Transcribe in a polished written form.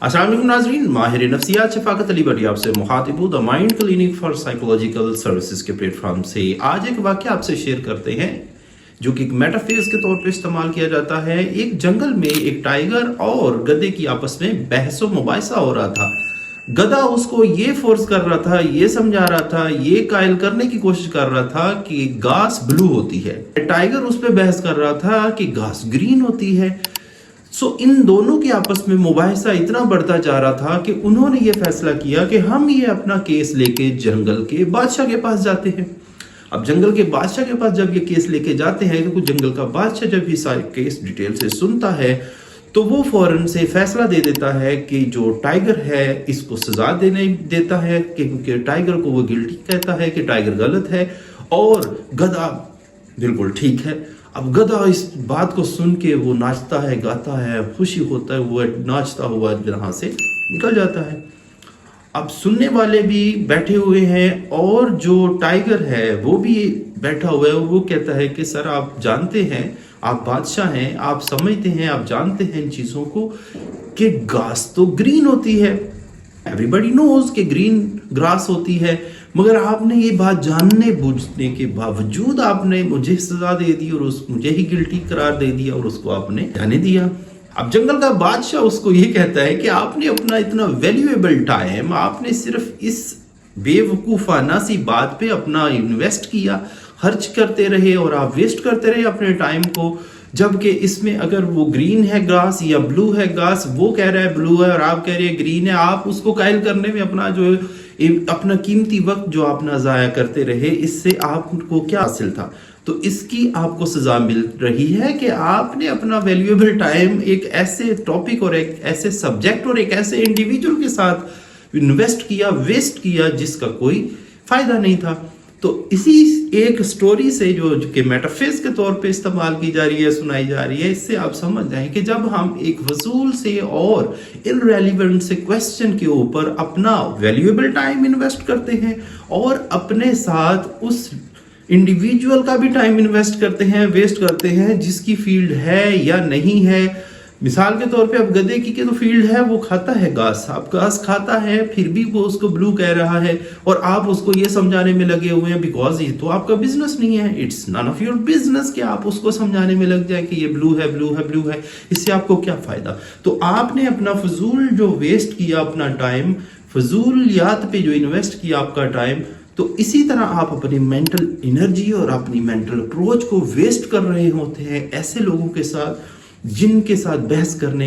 अस्सलाम वालेकुम नाज़रीन, माहिर नफ्सियात शफाकत अली भट्टी आपसे मुखातिब हूँ the mind clinic for psychological services के प्लेटफॉर्म से। आज एक वाक़या आपसे शेयर करते हैं जो कि एक मेटाफेज के तौर पे इस्तेमाल किया जाता है। एक जंगल में एक टाइगर और गधे की आपस में बहसो मुबाहिसा हो रहा था। गधा उसको ये फोर्स कर रहा था, ये समझा रहा था, ये कायल करने की कोशिश कर रहा था कि घास ब्लू होती है। टाइगर उस पर बहस कर रहा था कि घास ग्रीन होती है। इन दोनों के आपस में मुबाहिसा इतना बढ़ता जा रहा था कि उन्होंने ये फैसला किया कि हम ये अपना केस लेके जंगल के बादशाह के पास जाते हैं। अब जंगल के बादशाह के पास जब ये केस लेके जाते हैं तो जंगल का बादशाह जब ये सारे केस डिटेल से सुनता है तो वो फौरन से फैसला दे देता है कि जो टाइगर है इसको सजा देने देता है, क्योंकि टाइगर को वो गिल्टी कहता है कि टाइगर गलत है और गधा बिल्कुल ठीक है। अब गधा इस बात को सुन के वो नाचता है, गाता है, खुशी होता है, वो नाचता हुआ यहाँ से निकल जाता है। अब सुनने वाले भी बैठे हुए हैं और जो टाइगर है वो भी बैठा हुआ है। वो कहता है कि सर आप जानते हैं, आप बादशाह हैं, आप समझते हैं, आप जानते हैं इन चीज़ों को कि घास तो ग्रीन होती है। एवरीबडी नोज कि ग्रीन ग्रास होती है, मगर आपने ये बात जानने बूझने के बावजूद आपने मुझे सजा दे दी और मुझे ही गिल्टी करार दे दिया और उसको आपने जाने दिया। अब जंगल का बादशाह उसको ये कहता है कि आपने अपना इतना वैल्यूएबल टाइम आपने सिर्फ इस बेवकूफ़ाना सी बात पे अपना इन्वेस्ट किया, खर्च करते रहे और आप वेस्ट करते रहे अपने टाइम को। जबकि इसमें अगर वो ग्रीन है घास या ब्लू है घास, वो कह रहा है ब्लू है और आप कह रहे हैं ग्रीन है, आप उसको कायल करने में अपना कीमती वक्त जो आप ना ज़ाया करते रहे, इससे आपको क्या हासिल था? तो इसकी आपको सजा मिल रही है कि आपने अपना वैल्यूएबल टाइम एक ऐसे टॉपिक और एक ऐसे सब्जेक्ट और एक ऐसे इंडिविजुअल के साथ इन्वेस्ट किया, वेस्ट किया, जिसका कोई फायदा नहीं था। तो इसी एक स्टोरी से जो कि मेटाफेज के तौर पे इस्तेमाल की जा रही है, सुनाई जा रही है, इससे आप समझ जाएं कि जब हम एक फजूल से और इररेलेवेंट से क्वेश्चन के ऊपर अपना वैल्यूएबल टाइम इन्वेस्ट करते हैं और अपने साथ उस इंडिविजुअल का भी टाइम इन्वेस्ट करते हैं, वेस्ट करते हैं, जिसकी फील्ड है या नहीं है। मिसाल के तौर पे अब गधे की तो फील्ड है, वो खाता है घास, अब घास खाता है, फिर भी वो उसको ब्लू कह रहा है और आप उसको ये समझाने में लगे हुए हैं बिकॉज ये तो आपका बिजनेस नहीं है, it's none of your business कि आप उसको समझाने में लग जाए कि ये ब्लू है, ब्लू है, ब्लू है, इससे आपको क्या फायदा। तो आपने अपना फजूल जो वेस्ट किया, अपना टाइम फजूलियात पे जो इन्वेस्ट किया आपका टाइम, तो इसी तरह आप अपनी मेंटल एनर्जी और अपनी मेंटल अप्रोच को वेस्ट कर रहे होते हैं ऐसे लोगों के साथ जिनके साथ बहस करने